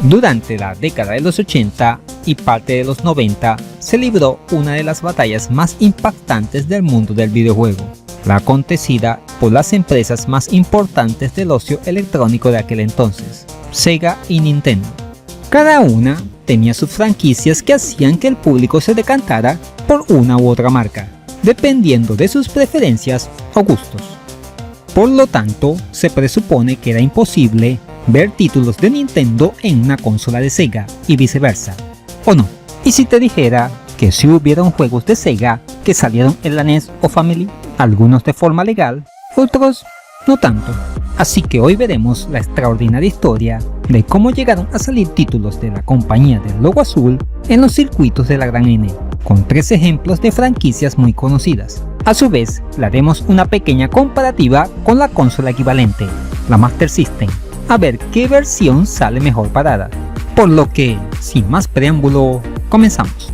Durante la década de los 80 y parte de los 90 se libró una de las batallas más impactantes del mundo del videojuego, la acontecida por las empresas más importantes del ocio electrónico de aquel entonces, Sega y Nintendo. Cada una tenía sus franquicias que hacían que el público se decantara por una u otra marca, dependiendo de sus preferencias o gustos. Por lo tanto, se presupone que era imposible ver títulos de Nintendo en una consola de Sega y viceversa, ¿o no? ¿Y si te dijera que sí hubieron juegos de Sega que salieron en la NES o Family? Algunos de forma legal, otros no tanto. Así que hoy veremos la extraordinaria historia de cómo llegaron a salir títulos de la compañía del logo azul en los circuitos de la gran N, con 3 ejemplos de franquicias muy conocidas. A su vez, le haremos una pequeña comparativa con la consola equivalente, la Master System, a ver qué versión sale mejor parada. Por lo que, sin más preámbulo, comenzamos.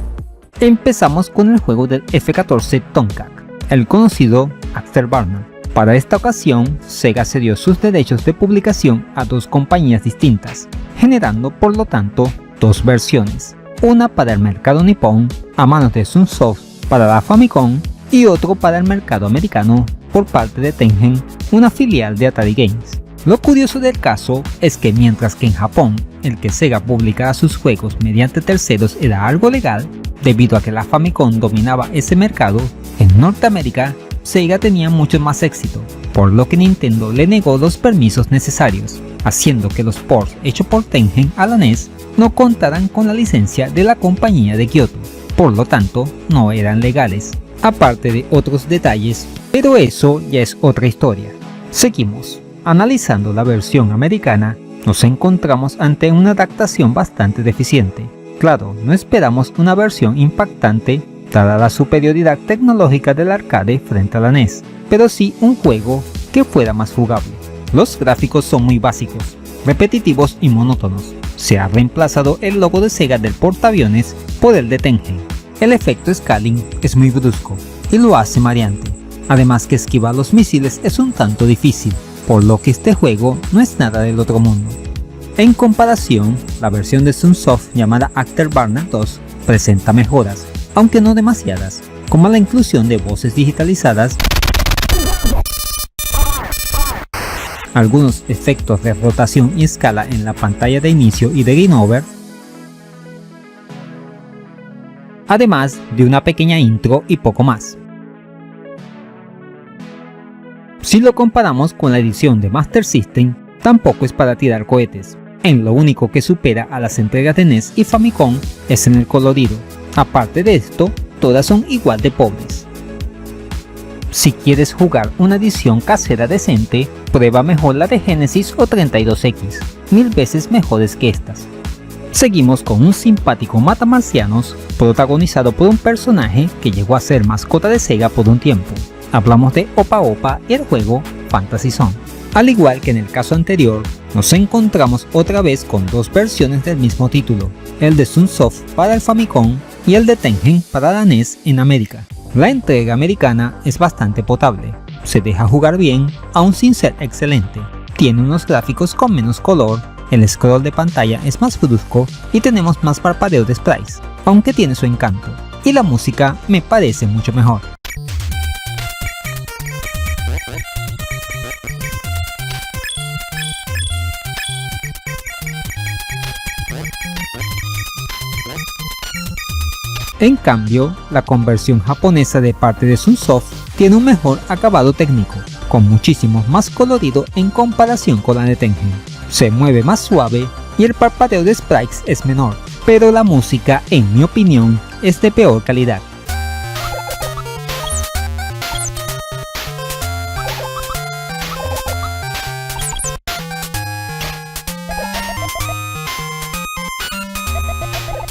Empezamos con el juego del F-14 Tomcat, el conocido Afterburner. Para esta ocasión, Sega cedió sus derechos de publicación a 2 compañías distintas, generando por lo tanto 2 versiones, una para el mercado nipón a manos de Sunsoft para la Famicom y otro para el mercado americano por parte de Tengen, una filial de Atari Games. Lo curioso del caso es que mientras que en Japón el que Sega publicara sus juegos mediante terceros era algo legal, debido a que la Famicom dominaba ese mercado, en Norteamérica Sega tenía mucho más éxito, por lo que Nintendo le negó los permisos necesarios, haciendo que los ports hechos por Tengen a la NES no contaran con la licencia de la compañía de Kyoto, por lo tanto no eran legales, aparte de otros detalles, pero eso ya es otra historia. Seguimos. Analizando la versión americana, nos encontramos ante una adaptación bastante deficiente. Claro, no esperamos una versión impactante dada la superioridad tecnológica del arcade frente a la NES, pero sí un juego que fuera más jugable. Los gráficos son muy básicos, repetitivos y monótonos. Se ha reemplazado el logo de Sega del portaaviones por el de Tengen. El efecto scaling es muy brusco y lo hace mareante, además que esquivar los misiles es un tanto difícil, por lo que este juego no es nada del otro mundo. En comparación, la versión de Sunsoft llamada Afterburner 2 presenta mejoras, aunque no demasiadas, como la inclusión de voces digitalizadas, algunos efectos de rotación y escala en la pantalla de inicio y de Game Over, además de una pequeña intro y poco más. Si lo comparamos con la edición de Master System, tampoco es para tirar cohetes. En lo único que supera a las entregas de NES y Famicom es en el colorido. Aparte de esto, todas son igual de pobres. Si quieres jugar una edición casera decente, prueba mejor la de Genesis o 32X, 1000 veces mejores que estas. Seguimos con un simpático matamarcianos protagonizado por un personaje que llegó a ser mascota de Sega por un tiempo. Hablamos de Opa Opa y el juego Fantasy Zone. Al igual que en el caso anterior, nos encontramos otra vez con 2 versiones del mismo título, el de Sunsoft para el Famicom y el de Tengen para la NES en América. La entrega americana es bastante potable, se deja jugar bien, aún sin ser excelente. Tiene unos gráficos con menos color, el scroll de pantalla es más brusco y tenemos más parpadeo de sprites, aunque tiene su encanto, y la música me parece mucho mejor. En cambio, la conversión japonesa de parte de Sunsoft tiene un mejor acabado técnico, con muchísimo más colorido en comparación con la de Tengen. Se mueve más suave y el parpadeo de sprites es menor, pero la música, en mi opinión, es de peor calidad.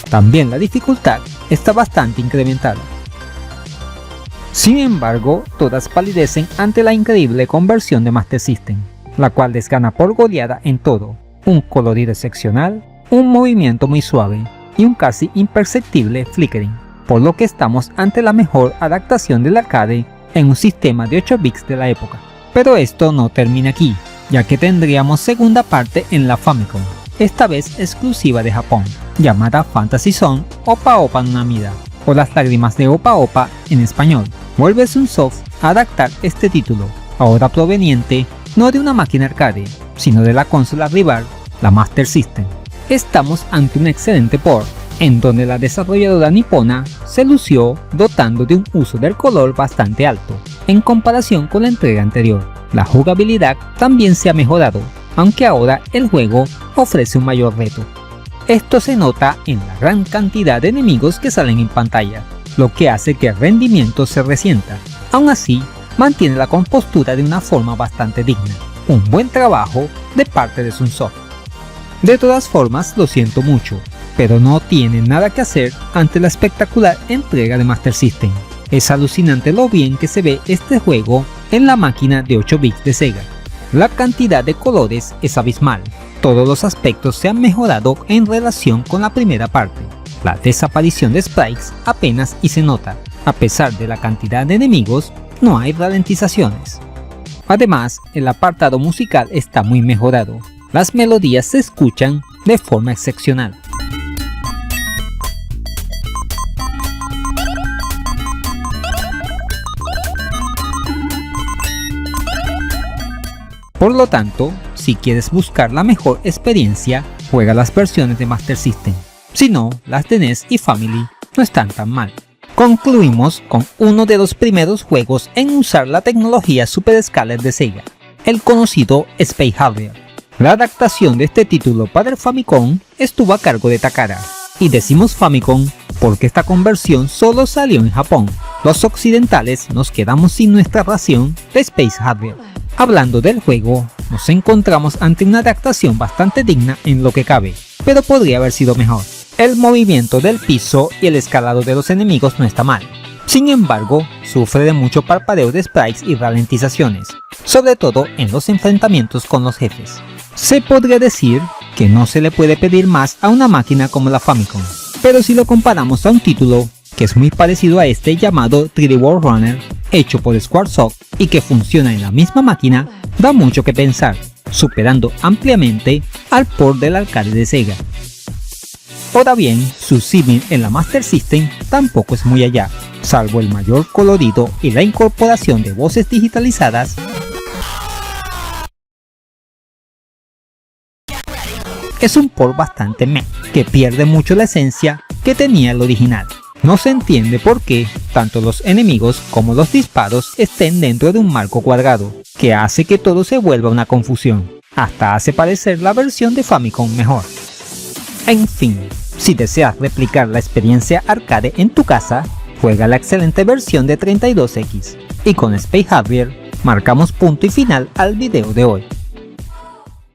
También la dificultad está bastante incrementada. Sin embargo, todas palidecen ante la increíble conversión de Master System, la cual les gana por goleada en todo: un colorido excepcional, un movimiento muy suave y un casi imperceptible flickering, por lo que estamos ante la mejor adaptación del arcade en un sistema de 8 bits de la época. Pero esto no termina aquí, ya que tendríamos segunda parte en la Famicom, esta vez exclusiva de Japón, llamada Fantasy Zone Opa Opa no Namida, o Las lágrimas de Opa Opa en español. Vuelve Sunsoft a adaptar este título, ahora proveniente no de una máquina arcade, sino de la consola rival, la Master System. Estamos ante un excelente port, en donde la desarrolladora nipona se lució dotando de un uso del color bastante alto, en comparación con la entrega anterior. La jugabilidad también se ha mejorado, aunque ahora el juego ofrece un mayor reto. Esto se nota en la gran cantidad de enemigos que salen en pantalla, lo que hace que el rendimiento se resienta. Aún así, mantiene la compostura de una forma bastante digna. Un buen trabajo de parte de Sunsoft. De todas formas, lo siento mucho, pero no tienen nada que hacer ante la espectacular entrega de Master System. Es alucinante lo bien que se ve este juego en la máquina de 8 bits de Sega. La cantidad de colores es abismal, todos los aspectos se han mejorado en relación con la primera parte. La desaparición de sprites apenas y se nota, a pesar de la cantidad de enemigos, no hay ralentizaciones. Además, el apartado musical está muy mejorado, las melodías se escuchan de forma excepcional. Por lo tanto, si quieres buscar la mejor experiencia, juega las versiones de Master System. Si no, las de NES y Family no están tan mal. Concluimos con uno de los primeros juegos en usar la tecnología Super Scaler de Sega, el conocido Space Harrier. La adaptación de este título para el Famicom estuvo a cargo de Takara, y decimos Famicom porque esta conversión solo salió en Japón. Los occidentales nos quedamos sin nuestra ración de Space Harrier. Hablando del juego, nos encontramos ante una adaptación bastante digna en lo que cabe, pero podría haber sido mejor. El movimiento del piso y el escalado de los enemigos no está mal. Sin embargo, sufre de mucho parpadeo de sprites y ralentizaciones, sobre todo en los enfrentamientos con los jefes. Se podría decir que no se le puede pedir más a una máquina como la Famicom, pero si lo comparamos a un título que es muy parecido a este llamado 3D World Runner, hecho por Squaresoft y que funciona en la misma máquina, da mucho que pensar, superando ampliamente al port del arcade de Sega. Ahora bien, su símil en la Master System tampoco es muy allá, salvo el mayor colorido y la incorporación de voces digitalizadas. Es un port bastante meh, que pierde mucho la esencia que tenía el original. No se entiende por qué tanto los enemigos como los disparos estén dentro de un marco cuadrado, que hace que todo se vuelva una confusión. Hasta hace parecer la versión de Famicom mejor. En fin, si deseas replicar la experiencia arcade en tu casa, juega la excelente versión de 32X. Y con Space Harrier, marcamos punto y final al video de hoy.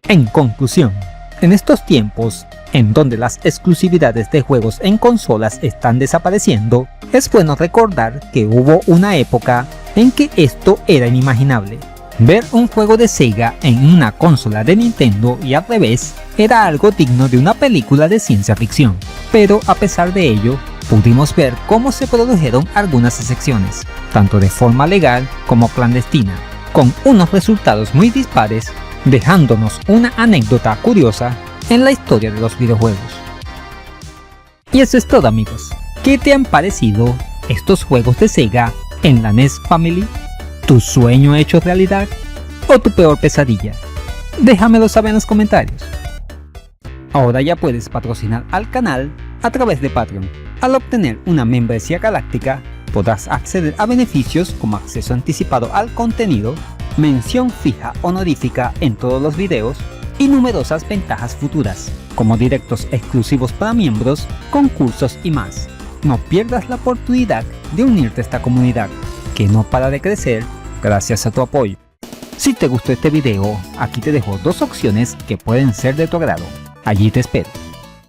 En conclusión, en estos tiempos, en donde las exclusividades de juegos en consolas están desapareciendo, es bueno recordar que hubo una época en que esto era inimaginable. Ver un juego de Sega en una consola de Nintendo y al revés era algo digno de una película de ciencia ficción. Pero a pesar de ello, pudimos ver cómo se produjeron algunas excepciones, tanto de forma legal como clandestina, con unos resultados muy dispares, dejándonos una anécdota curiosa en la historia de los videojuegos. Y eso es todo, amigos. ¿Qué te han parecido estos juegos de Sega en la NES Family? ¿Tu sueño hecho realidad? ¿O tu peor pesadilla? Déjamelo saber en los comentarios. Ahora ya puedes patrocinar al canal a través de Patreon. Al obtener una membresía galáctica, podrás acceder a beneficios como acceso anticipado al contenido, mención fija honorífica en todos los videos, y numerosas ventajas futuras, como directos exclusivos para miembros, concursos y más. No pierdas la oportunidad de unirte a esta comunidad, que no para de crecer gracias a tu apoyo. Si te gustó este video, aquí te dejo dos opciones que pueden ser de tu agrado. Allí te espero.